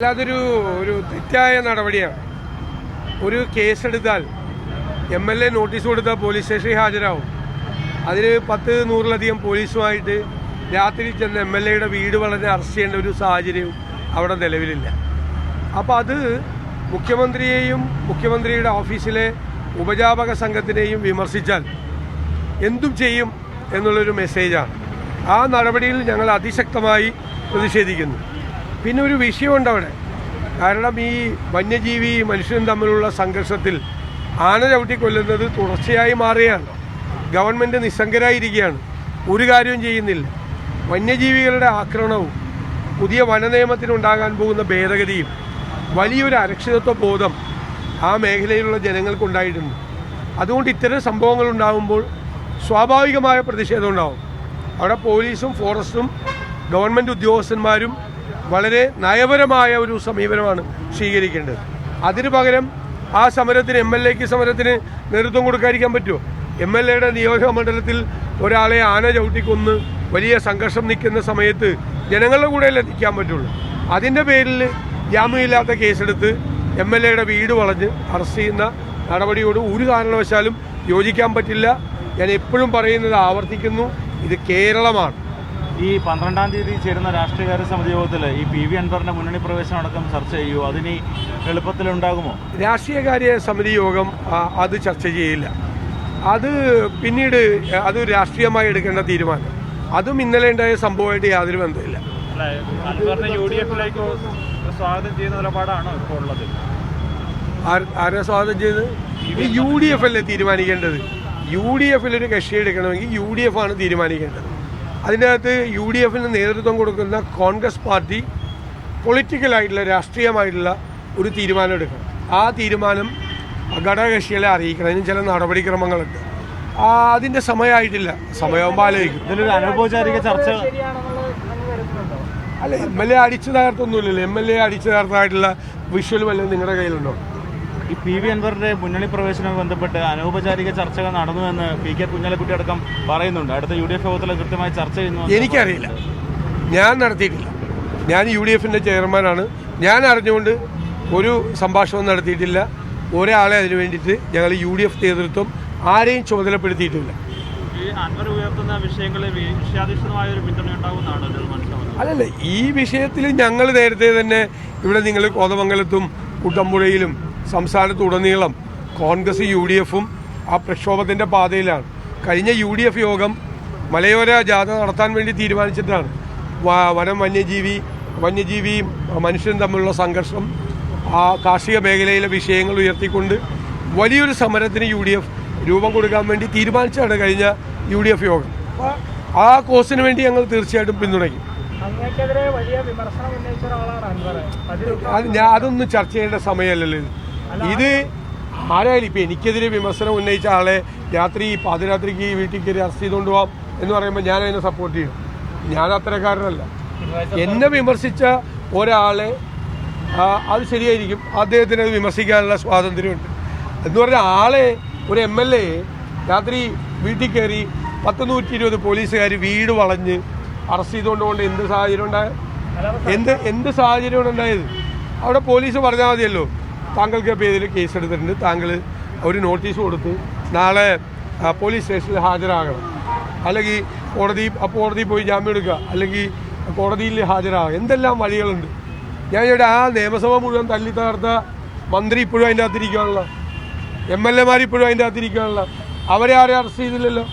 അല്ലാതൊരു തെറ്റായ നടപടിയാണ്. ഒരു കേസെടുത്താൽ MLA നോട്ടീസ് കൊടുത്താൽ പോലീസ് സ്റ്റേഷനിൽ ഹാജരാകും. അതിന് 10-100ലധികം പോലീസുമായിട്ട് രാത്രി ചെന്ന് MLAയുടെ വീട് വളഞ്ഞ് അറസ്റ്റ് ചെയ്യേണ്ട ഒരു സാഹചര്യവും അവിടെ നിലവിലില്ല. അപ്പോൾ അത് മുഖ്യമന്ത്രിയെയും മുഖ്യമന്ത്രിയുടെ ഓഫീസിലെ ഉപജാപക സംഘത്തിനെയും വിമർശിച്ചാൽ എന്തും ചെയ്യും എന്നുള്ളൊരു മെസ്സേജാണ്. ആ നടപടിയിൽ ഞങ്ങൾ അതിശക്തമായി പ്രതിഷേധിക്കുന്നു. പിന്നെ ഒരു വിഷയമുണ്ട് അവിടെ. കാരണം ഈ വന്യജീവി മനുഷ്യനും തമ്മിലുള്ള സംഘർഷത്തിൽ ആന ചവിട്ടി കൊല്ലുന്നത് തുടർച്ചയായി മാറുകയാണ്. ഗവൺമെൻറ് നിസ്സംഗരായിരിക്കുകയാണ്, ഒരു കാര്യവും ചെയ്യുന്നില്ല. വന്യജീവികളുടെ ആക്രമണവും പുതിയ വനനിയമത്തിനുണ്ടാകാൻ പോകുന്ന ഭേദഗതിയും വലിയൊരു അരക്ഷിതത്വ ബോധം ആ മേഖലയിലുള്ള ജനങ്ങൾക്കുണ്ടായിട്ടുണ്ട്. അതുകൊണ്ട് ഇത്തരം സംഭവങ്ങൾ ഉണ്ടാകുമ്പോൾ സ്വാഭാവികമായ പ്രതിഷേധം ഉണ്ടാകും. അവിടെ പോലീസും ഫോറസ്റ്റും ഗവൺമെൻറ് ഉദ്യോഗസ്ഥന്മാരും വളരെ നയപരമായ ഒരു സമീപനമാണ് സ്വീകരിക്കേണ്ടത്. അതിനു പകരം ആ സമരത്തിന് MLAക്ക് സമരത്തിന് നേതൃത്വം കൊടുക്കാതിരിക്കാൻ പറ്റുമോ? MLAയുടെ നിയോജക മണ്ഡലത്തിൽ ഒരാളെ ആന ചവിട്ടിക്കൊന്ന് വലിയ സംഘർഷം നിൽക്കുന്ന സമയത്ത് ജനങ്ങളുടെ കൂടെയല്ലേ നിൽക്കാൻ പറ്റുള്ളൂ. അതിൻ്റെ പേരിൽ ജാമ്യമില്ലാത്ത കേസെടുത്ത് MLAയുടെ വീട് വളഞ്ഞ് അറസ്റ്റ് ചെയ്യുന്ന നടപടിയോട് ഒരു കാരണവശാലും യോജിക്കാൻ പറ്റില്ല. ഞാൻ എപ്പോഴും പറയുന്നത് ആവർത്തിക്കുന്നു, ഇത് കേരളമാണ്. ഈ 12-ാം തീയതി ചേരുന്ന രാഷ്ട്രീയകാര്യ സമിതി യോഗത്തിൽ ഈ PV അൻവറിന്റെ മുന്നണി പ്രവേശനം അടക്കം ചർച്ച ചെയ്യുമോ? അതിന് എളുപ്പത്തിലുണ്ടാകുമോ? രാഷ്ട്രീയകാര്യ സമിതി യോഗം അത് ചർച്ച ചെയ്യില്ല. അത് പിന്നീട് അത് രാഷ്ട്രീയമായി എടുക്കേണ്ട തീരുമാനം. അതും ഇന്നലെ ഉണ്ടായ സംഭവമായിട്ട് യാതൊരു ബന്ധമില്ല. അൻവറിനെ UDF-ലേക്ക് സ്വാഗതം ചെയ്യുന്ന നിലപാടാണോ ഇപ്പോൾ ഉള്ളത്? ആരെ സ്വാഗതം ചെയ്ത്? ഈ UDF അല്ലേ തീരുമാനിക്കേണ്ടത്. UDF-ൽ ഒരു കക്ഷി എടുക്കണമെങ്കിൽ UDF ആണ് തീരുമാനിക്കേണ്ടത്. അതിൻ്റെ അകത്ത് UDF-ന് നേതൃത്വം കൊടുക്കുന്ന കോൺഗ്രസ് പാർട്ടി പൊളിറ്റിക്കലായിട്ടുള്ള രാഷ്ട്രീയമായിട്ടുള്ള ഒരു തീരുമാനം എടുക്കണം. ആ തീരുമാനം ഘടകകക്ഷികളെ അറിയിക്കണം. അതിന് ചില നടപടിക്രമങ്ങളുണ്ട്. അതിൻ്റെ സമയമായിട്ടില്ല. സമയമാകുമ്പോൾ ആലോചിക്കും. ഇതിലൊരു അനൗപചാരിക ചർച്ച അല്ല, MLA അടിച്ചു തകർത്തൊന്നുമില്ലല്ലോ. MLA അടിച്ചു തകർത്തായിട്ടുള്ള വിഷ്വൽ വല്ലതും നിങ്ങളുടെ കയ്യിലുണ്ടോ? ഈ PV അൻവറിന്റെ മുന്നണി പ്രവേശനവുമായി ബന്ധപ്പെട്ട് അനൗപചാരിക ചർച്ചകൾ നടന്നുവെന്ന് PK കുഞ്ഞാലിക്കുട്ടി അടക്കം പറയുന്നുണ്ട്. അടുത്ത UDF യോഗത്തിൽ കൃത്യമായി ചർച്ച ചെയ്യുന്നു. എനിക്കറിയില്ല, ഞാൻ നടത്തിയിട്ടില്ല. ഞാൻ UDF-ന്റെ ചെയർമാനാണ്. ഞാൻ അറിഞ്ഞുകൊണ്ട് ഒരു സംഭാഷണവും നടത്തിയിട്ടില്ല. ഒരാളെ അതിനു വേണ്ടിയിട്ട് ഞങ്ങൾ UDF നേതൃത്വം ആരെയും ചുമതലപ്പെടുത്തിയിട്ടില്ല. അൻവർ ഉയർത്തുന്ന വിഷയങ്ങളിൽ വിഷയാധിഷ്ഠിതമായ ഒരു പിന്തുണ ഉണ്ടാകുന്നതാണ് മനസ്സിലാവുന്നത്. അല്ലല്ല, ഈ വിഷയത്തിൽ ഞങ്ങൾ നേരത്തെ തന്നെ ഇവിടെ നിങ്ങൾ കോതമംഗലത്തും കുട്ടമ്പുഴയിലും സംസ്ഥാനത്തുടനീളം കോൺഗ്രസ് UDF-ഉം ആ പ്രക്ഷോഭത്തിൻ്റെ പാതയിലാണ്. കഴിഞ്ഞ UDF യോഗം മലയോര ജാഥ നടത്താൻ വേണ്ടി തീരുമാനിച്ചിട്ടാണ്. വന്യജീവിയും മനുഷ്യനും തമ്മിലുള്ള സംഘർഷം, ആ കാർഷിക മേഖലയിലെ വിഷയങ്ങൾ ഉയർത്തിക്കൊണ്ട് വലിയൊരു സമരത്തിന് UDF രൂപം കൊടുക്കാൻ വേണ്ടി തീരുമാനിച്ചാണ് കഴിഞ്ഞ UDF യോഗം. ആ കോഴ്സിന് വേണ്ടി ഞങ്ങൾ തീർച്ചയായിട്ടും പിന്തുണയ്ക്കും. അതൊന്നും ചർച്ച ചെയ്യേണ്ട സമയമല്ലല്ലോ ഇത്. ആരായാലും ഇപ്പം എനിക്കെതിരെ വിമർശനം ഉന്നയിച്ച ആളെ പാതിരാത്രിക്ക് വീട്ടിൽ കയറി അറസ്റ്റ് ചെയ്തുകൊണ്ട് പോകാം എന്ന് പറയുമ്പോൾ ഞാൻ അതിനെ സപ്പോർട്ട് ചെയ്യും. ഞാൻ അത്തരക്കാരനല്ല. എന്നെ വിമർശിച്ച ഒരാളെ അത് ശരിയായിരിക്കും, അദ്ദേഹത്തിന് അത് വിമർശിക്കാനുള്ള സ്വാതന്ത്ര്യമുണ്ട്. എന്ന് പറഞ്ഞാൽ ആളെ ഒരു MLA രാത്രി വീട്ടിൽ കയറി 10-120 പോലീസുകാർ വീട് വളഞ്ഞ് അറസ്റ്റ് ചെയ്തുകൊണ്ട് എന്ത് സാഹചര്യം എന്ത് സാഹചര്യമാണ് ഉണ്ടായത്? അവിടെ പോലീസ് പറഞ്ഞാൽ മതിയല്ലോ, താങ്കൾക്ക് പേരിൽ കേസെടുത്തിട്ടുണ്ട്, താങ്കൾ ഒരു നോട്ടീസ് കൊടുത്ത് നാളെ പോലീസ് സ്റ്റേഷനിൽ ഹാജരാകണം, അല്ലെങ്കിൽ കോടതിയിൽ പോയി ജാമ്യം എടുക്കുക, അല്ലെങ്കിൽ കോടതിയിൽ ഹാജരാകുക. എന്തെല്ലാം വഴികളുണ്ട്. ഞാൻ ഇവിടെ ആ നിയമസഭ മുഴുവൻ തല്ലി തകർത്ത മന്ത്രി ഇപ്പോഴും അതിൻ്റെ അകത്തിരിക്കുകയാണല്ലോ, MLA-മാർ ഇപ്പോഴും അതിൻ്റെ അകത്തിരിക്കുകയാണല്ലോ. അവരെ ആരെയും അറസ്റ്റ് ചെയ്തില്ലല്ലോ.